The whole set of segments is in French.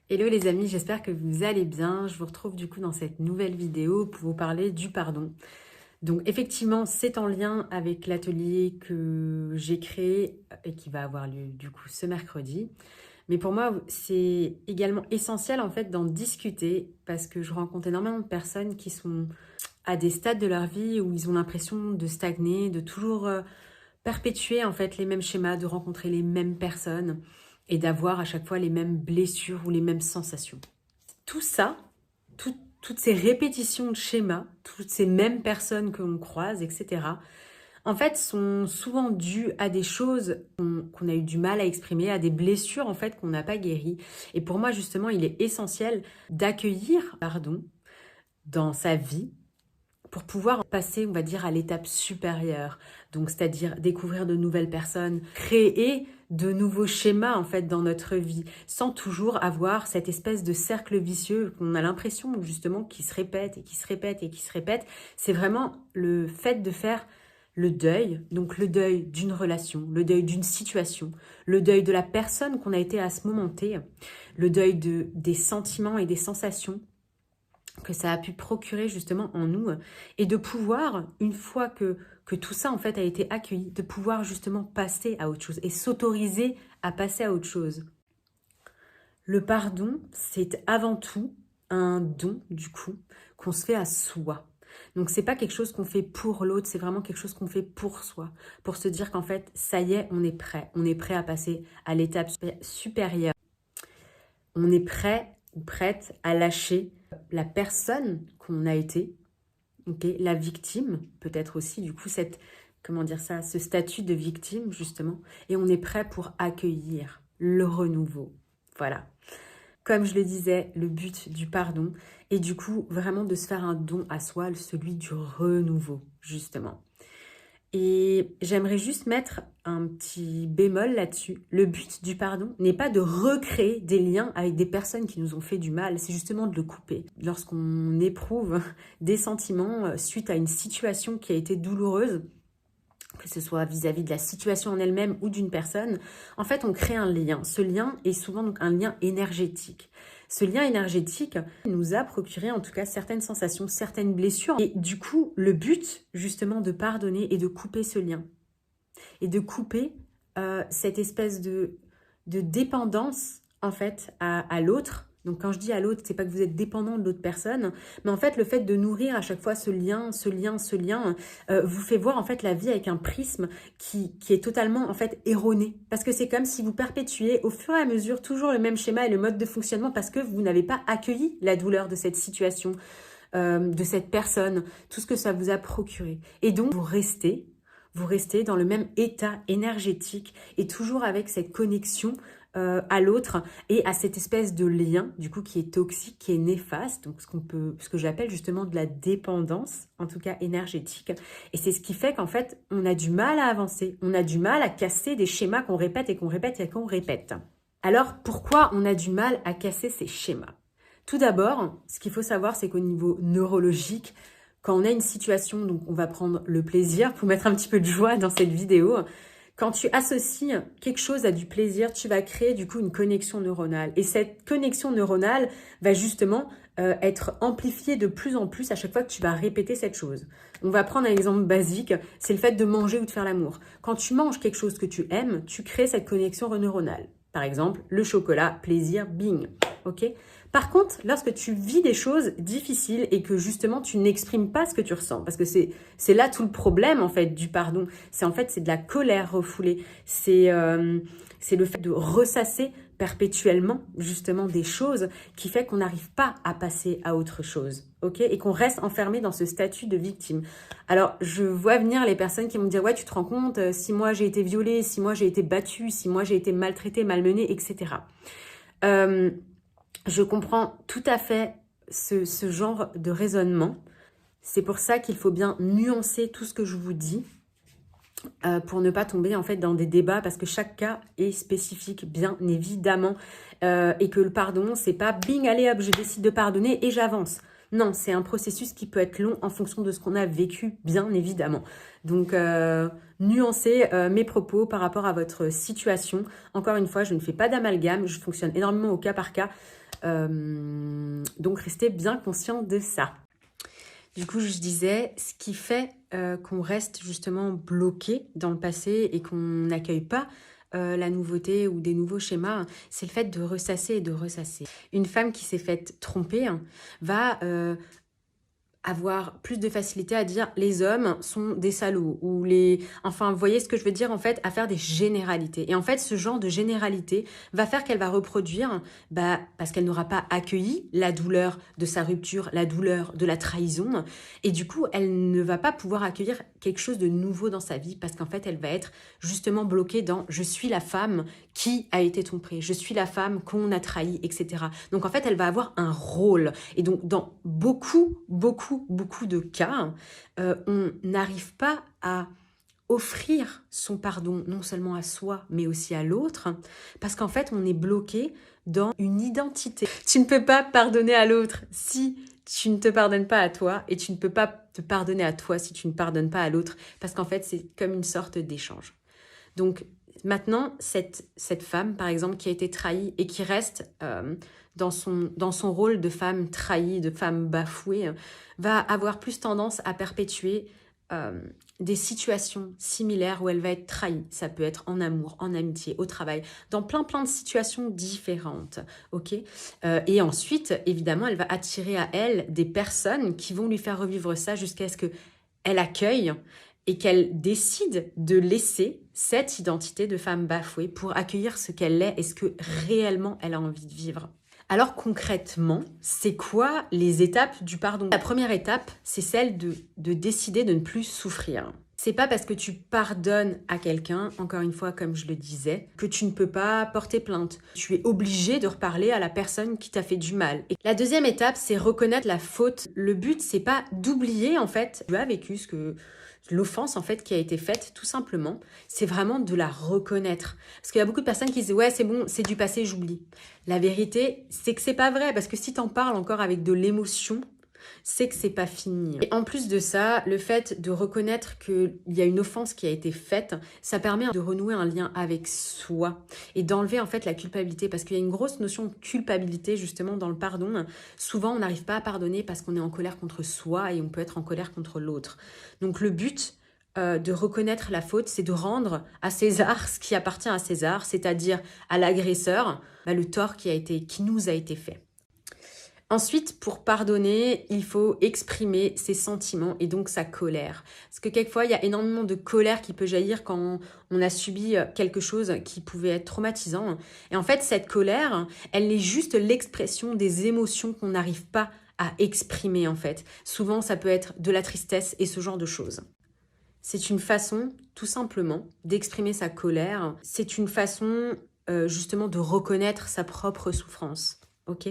Hello les amis, j'espère que vous allez bien. Je vous retrouve du coup dans cette nouvelle vidéo pour vous parler du pardon. Donc effectivement, c'est en lien avec l'atelier que j'ai créé et qui va avoir lieu du coup ce mercredi. Mais pour moi, c'est également essentiel en fait d'en discuter parce que je rencontre énormément de personnes qui sont à des stades de leur vie où ils ont l'impression de stagner, de toujours perpétuer en fait les mêmes schémas, de rencontrer les mêmes personnes et d'avoir à chaque fois les mêmes blessures ou les mêmes sensations. Tout ça, toutes ces répétitions de schémas, toutes ces mêmes personnes que l'on croise, etc., en fait, sont souvent dues à des choses qu'on a eu du mal à exprimer, à des blessures en fait qu'on n'a pas guéries. Et pour moi, justement, il est essentiel d'accueillir pardon dans sa vie pour pouvoir passer, on va dire, à l'étape supérieure. Donc, c'est-à-dire découvrir de nouvelles personnes, créer de nouveaux schémas, en fait, dans notre vie, sans toujours avoir cette espèce de cercle vicieux qu'on a l'impression, justement, qui se répète et qui se répète et qui se répète. C'est vraiment le fait de faire le deuil, donc le deuil d'une relation, le deuil d'une situation, le deuil de la personne qu'on a été à ce moment T, le deuil des sentiments et des sensations que ça a pu procurer justement en nous et de pouvoir, une fois que tout ça en fait a été accueilli, de pouvoir justement passer à autre chose et s'autoriser à passer à autre chose. Le pardon, c'est avant tout un don du coup qu'on se fait à soi. Donc c'est pas quelque chose qu'on fait pour l'autre, c'est vraiment quelque chose qu'on fait pour soi, pour se dire qu'en fait, ça y est, on est prêt à passer à l'étape supérieure. On est prêt ou prête à lâcher la personne qu'on a été, okay, la victime, peut-être aussi, du coup, comment dire ça, ce statut de victime, justement, et on est prêt pour accueillir le renouveau. Voilà. Comme je le disais, le but du pardon est du coup vraiment de se faire un don à soi, celui du renouveau, justement. Et j'aimerais juste mettre un petit bémol là-dessus. Le but du pardon n'est pas de recréer des liens avec des personnes qui nous ont fait du mal, c'est justement de le couper. Lorsqu'on éprouve des sentiments suite à une situation qui a été douloureuse, que ce soit vis-à-vis de la situation en elle-même ou d'une personne, en fait, on crée un lien. Ce lien est souvent donc un lien énergétique. Ce lien énergétique nous a procuré en tout cas certaines sensations, certaines blessures. Et du coup, le but justement de pardonner est de couper ce lien. Et de couper cette espèce de dépendance en fait à l'autre. Donc quand je dis à l'autre, c'est pas que vous êtes dépendant de l'autre personne, mais en fait le fait de nourrir à chaque fois ce lien, vous fait voir en fait la vie avec un prisme qui est totalement en fait erroné. Parce que c'est comme si vous perpétuez au fur et à mesure toujours le même schéma et le mode de fonctionnement parce que vous n'avez pas accueilli la douleur de cette situation, de cette personne, tout ce que ça vous a procuré. Et donc vous restez dans le même état énergétique et toujours avec cette connexion à l'autre et à cette espèce de lien du coup qui est toxique, qui est néfaste, donc ce que j'appelle justement de la dépendance, en tout cas énergétique. Et c'est ce qui fait qu'en fait on a du mal à avancer, on a du mal à casser des schémas qu'on répète et qu'on répète et qu'on répète. Alors pourquoi on a du mal à casser ces schémas? Tout d'abord, ce qu'il faut savoir, c'est qu'au niveau neurologique, quand on a une situation, donc on va prendre le plaisir pour mettre un petit peu de joie dans cette vidéo. Quand tu associes quelque chose à du plaisir, tu vas créer du coup une connexion neuronale. Et cette connexion neuronale va justement être amplifiée de plus en plus à chaque fois que tu vas répéter cette chose. On va prendre un exemple basique, c'est le fait de manger ou de faire l'amour. Quand tu manges quelque chose que tu aimes, tu crées cette connexion neuronale. Par exemple, le chocolat, plaisir, bing. Ok ? Par contre, lorsque tu vis des choses difficiles et que justement tu n'exprimes pas ce que tu ressens, parce que c'est là tout le problème en fait du pardon, c'est de la colère refoulée, c'est le fait de ressasser perpétuellement justement des choses qui fait qu'on n'arrive pas à passer à autre chose, ok, et qu'on reste enfermé dans ce statut de victime. Alors je vois venir les personnes qui vont me dire ouais, tu te rends compte, si moi j'ai été violée, si moi j'ai été battue, si moi j'ai été maltraitée, malmenée, etc. Je comprends tout à fait ce genre de raisonnement. C'est pour ça qu'il faut bien nuancer tout ce que je vous dis pour ne pas tomber en fait dans des débats parce que chaque cas est spécifique, bien évidemment. Et que le pardon, c'est pas bing, allez hop, je décide de pardonner et j'avance. Non, c'est un processus qui peut être long en fonction de ce qu'on a vécu, bien évidemment. Donc, nuancez mes propos par rapport à votre situation. Encore une fois, je ne fais pas d'amalgame, je fonctionne énormément au cas par cas. Donc, restez bien conscient de ça. Du coup, je disais, ce qui fait qu'on reste justement bloqué dans le passé et qu'on n'accueille pas la nouveauté ou des nouveaux schémas, c'est le fait de ressasser et de ressasser. Une femme qui s'est faite tromper va avoir plus de facilité à dire les hommes sont des salauds ou les... Enfin, vous voyez ce que je veux dire en fait, à faire des généralités. Et en fait, ce genre de généralité va faire qu'elle va reproduire, parce qu'elle n'aura pas accueilli la douleur de sa rupture, la douleur de la trahison. Et du coup, elle ne va pas pouvoir accueillir quelque chose de nouveau dans sa vie parce qu'en fait, elle va être justement bloquée dans « je suis la femme qui a été trompée, je suis la femme qu'on a trahi, etc. » Donc en fait, elle va avoir un rôle. Et donc, dans beaucoup de cas, on n'arrive pas à offrir son pardon non seulement à soi, mais aussi à l'autre, parce qu'en fait, on est bloqué dans une identité. Tu ne peux pas pardonner à l'autre si tu ne te pardonnes pas à toi, et tu ne peux pas te pardonner à toi si tu ne pardonnes pas à l'autre, parce qu'en fait, c'est comme une sorte d'échange. Donc, maintenant, cette femme, par exemple, qui a été trahie et qui reste dans son rôle de femme trahie, de femme bafouée, va avoir plus tendance à perpétuer des situations similaires où elle va être trahie. Ça peut être en amour, en amitié, au travail, dans plein de situations différentes. Ok. Et ensuite, évidemment, elle va attirer à elle des personnes qui vont lui faire revivre ça jusqu'à ce qu'elle accueille et qu'elle décide de laisser cette identité de femme bafouée pour accueillir ce qu'elle est et ce que réellement elle a envie de vivre. Alors concrètement, c'est quoi les étapes du pardon? La première étape, c'est celle de décider de ne plus souffrir. C'est pas parce que tu pardonnes à quelqu'un, encore une fois, comme je le disais, que tu ne peux pas porter plainte. Tu es obligé de reparler à la personne qui t'a fait du mal. Et la deuxième étape, c'est reconnaître la faute. Le but, c'est pas d'oublier, en fait, tu as vécu l'offense en fait qui a été faite, tout simplement, c'est vraiment de la reconnaître. Parce qu'il y a beaucoup de personnes qui disent « ouais, c'est bon, c'est du passé, j'oublie ». La vérité, c'est que c'est pas vrai, parce que si t'en parles encore avec de l'émotion, c'est que c'est pas fini. Et en plus de ça, le fait de reconnaître qu'il y a une offense qui a été faite, ça permet de renouer un lien avec soi et d'enlever en fait la culpabilité, parce qu'il y a une grosse notion de culpabilité justement dans le pardon. Souvent, on n'arrive pas à pardonner parce qu'on est en colère contre soi et on peut être en colère contre l'autre. Donc le but de reconnaître la faute, c'est de rendre à César ce qui appartient à César, c'est-à-dire à l'agresseur, le tort qui nous a été fait. Ensuite, pour pardonner, il faut exprimer ses sentiments et donc sa colère. Parce que quelquefois, il y a énormément de colère qui peut jaillir quand on a subi quelque chose qui pouvait être traumatisant. Et en fait, cette colère, elle est juste l'expression des émotions qu'on n'arrive pas à exprimer en fait. Souvent, ça peut être de la tristesse et ce genre de choses. C'est une façon, tout simplement, d'exprimer sa colère. C'est une façon, justement, de reconnaître sa propre souffrance. Ok ?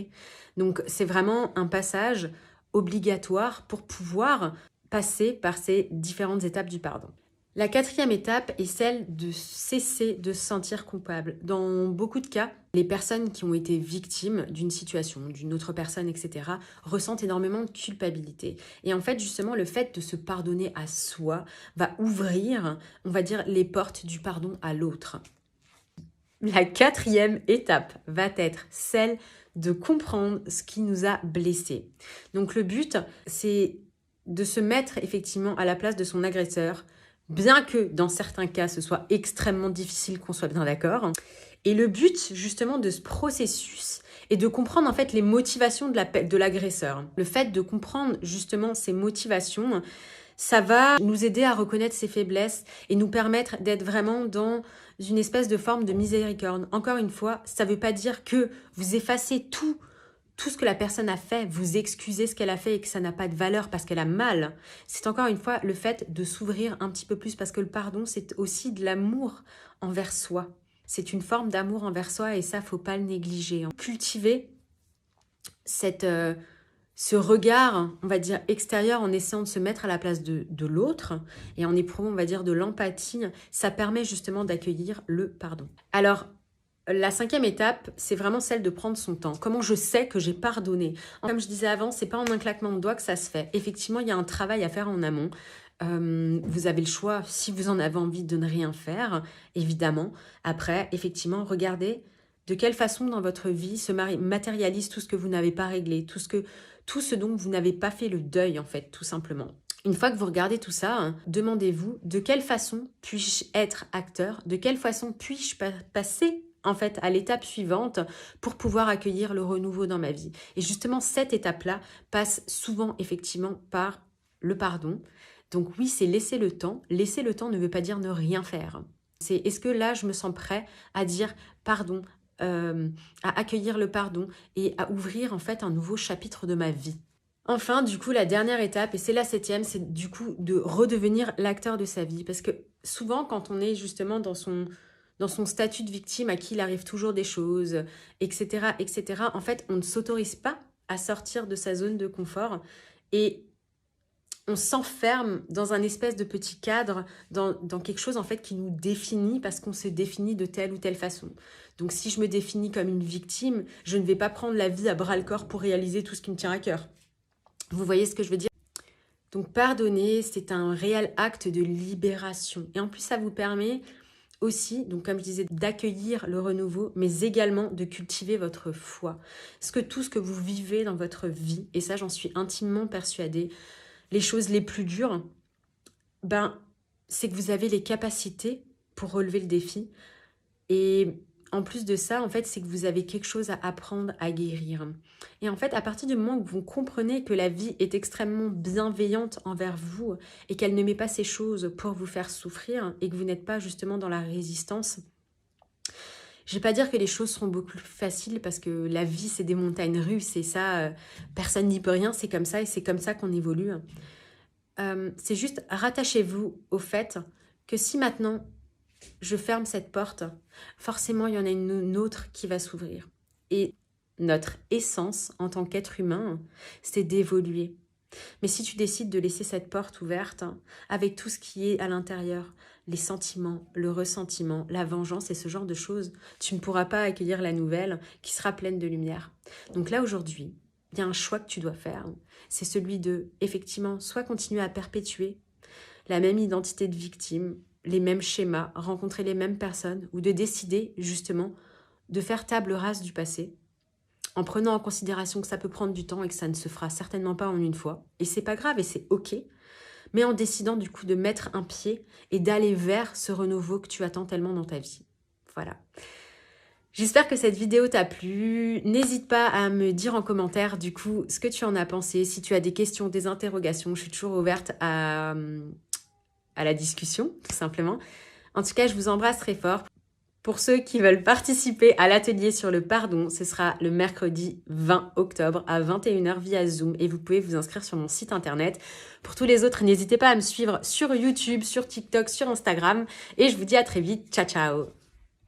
Donc, c'est vraiment un passage obligatoire pour pouvoir passer par ces différentes étapes du pardon. La quatrième étape est celle de cesser de se sentir coupable. Dans beaucoup de cas, les personnes qui ont été victimes d'une situation, d'une autre personne, etc., ressentent énormément de culpabilité. Et en fait, justement, le fait de se pardonner à soi va ouvrir, on va dire, les portes du pardon à l'autre. La quatrième étape va être celle de comprendre ce qui nous a blessés. Donc le but, c'est de se mettre effectivement à la place de son agresseur, bien que dans certains cas, ce soit extrêmement difficile, qu'on soit bien d'accord. Et le but justement de ce processus est de comprendre en fait les motivations de l'agresseur. Le fait de comprendre justement ses motivations, ça va nous aider à reconnaître ses faiblesses et nous permettre d'être vraiment dans une espèce de forme de miséricorde. Encore une fois, ça ne veut pas dire que vous effacez tout ce que la personne a fait, vous excusez ce qu'elle a fait et que ça n'a pas de valeur parce qu'elle a mal. C'est encore une fois le fait de s'ouvrir un petit peu plus, parce que le pardon, c'est aussi de l'amour envers soi. C'est une forme d'amour envers soi et ça, faut pas le négliger. Cultiver ce regard, on va dire, extérieur, en essayant de se mettre à la place de l'autre et en éprouvant, on va dire, de l'empathie, ça permet justement d'accueillir le pardon. Alors, la cinquième étape, c'est vraiment celle de prendre son temps. Comment je sais que j'ai pardonné? Comme je disais avant, c'est pas en un claquement de doigts que ça se fait. Effectivement, il y a un travail à faire en amont. Vous avez le choix, si vous en avez envie, de ne rien faire, évidemment. Après, effectivement, regardez De quelle façon dans votre vie se matérialise tout ce que vous n'avez pas réglé, tout ce dont vous n'avez pas fait le deuil, en fait, tout simplement. Une fois que vous regardez tout ça, hein, demandez-vous de quelle façon puis-je être acteur, de quelle façon puis-je passer en fait à l'étape suivante pour pouvoir accueillir le renouveau dans ma vie. Et justement, cette étape-là passe souvent effectivement par le pardon. Donc oui, c'est laisser le temps. Laisser le temps ne veut pas dire ne rien faire. C'est est-ce que là, je me sens prêt à dire pardon, à accueillir le pardon et à ouvrir en fait un nouveau chapitre de ma vie. Enfin, du coup, la dernière étape, et c'est la 7e, c'est du coup de redevenir l'acteur de sa vie. Parce que souvent, quand on est justement dans son statut de victime, à qui il arrive toujours des choses, etc., etc., en fait, on ne s'autorise pas à sortir de sa zone de confort et on s'enferme dans un espèce de petit cadre, dans quelque chose en fait qui nous définit parce qu'on se définit de telle ou telle façon. Donc si je me définis comme une victime, je ne vais pas prendre la vie à bras-le-corps pour réaliser tout ce qui me tient à cœur. Vous voyez ce que je veux dire? Donc pardonner, c'est un réel acte de libération. Et en plus, ça vous permet aussi, donc comme je disais, d'accueillir le renouveau, mais également de cultiver votre foi. Parce que tout ce que vous vivez dans votre vie, et ça j'en suis intimement persuadée, les choses les plus dures, c'est que vous avez les capacités pour relever le défi. Et en plus de ça, en fait, c'est que vous avez quelque chose à apprendre à guérir. Et en fait, à partir du moment où vous comprenez que la vie est extrêmement bienveillante envers vous et qu'elle ne met pas ces choses pour vous faire souffrir et que vous n'êtes pas justement dans la résistance, je ne vais pas dire que les choses seront beaucoup plus faciles parce que la vie, c'est des montagnes russes et ça, personne n'y peut rien, c'est comme ça et c'est comme ça qu'on évolue. C'est juste, rattachez-vous au fait que si maintenant je ferme cette porte, forcément, il y en a une autre qui va s'ouvrir. Et notre essence en tant qu'être humain, c'est d'évoluer. Mais si tu décides de laisser cette porte ouverte, avec tout ce qui est à l'intérieur, les sentiments, le ressentiment, la vengeance et ce genre de choses, tu ne pourras pas accueillir la nouvelle qui sera pleine de lumière. Donc là, aujourd'hui, il y a un choix que tu dois faire. C'est celui de, effectivement, soit continuer à perpétuer la même identité de victime, les mêmes schémas, rencontrer les mêmes personnes, ou de décider, justement, de faire table rase du passé, en prenant en considération que ça peut prendre du temps et que ça ne se fera certainement pas en une fois. Et c'est pas grave et c'est ok. Mais en décidant du coup de mettre un pied et d'aller vers ce renouveau que tu attends tellement dans ta vie. Voilà. J'espère que cette vidéo t'a plu. N'hésite pas à me dire en commentaire du coup ce que tu en as pensé. Si tu as des questions, des interrogations, je suis toujours ouverte à la discussion, tout simplement. En tout cas, je vous embrasse très fort. Pour ceux qui veulent participer à l'atelier sur le pardon, ce sera le mercredi 20 octobre à 21h via Zoom et vous pouvez vous inscrire sur mon site internet. Pour tous les autres, n'hésitez pas à me suivre sur YouTube, sur TikTok, sur Instagram et je vous dis à très vite. Ciao, ciao!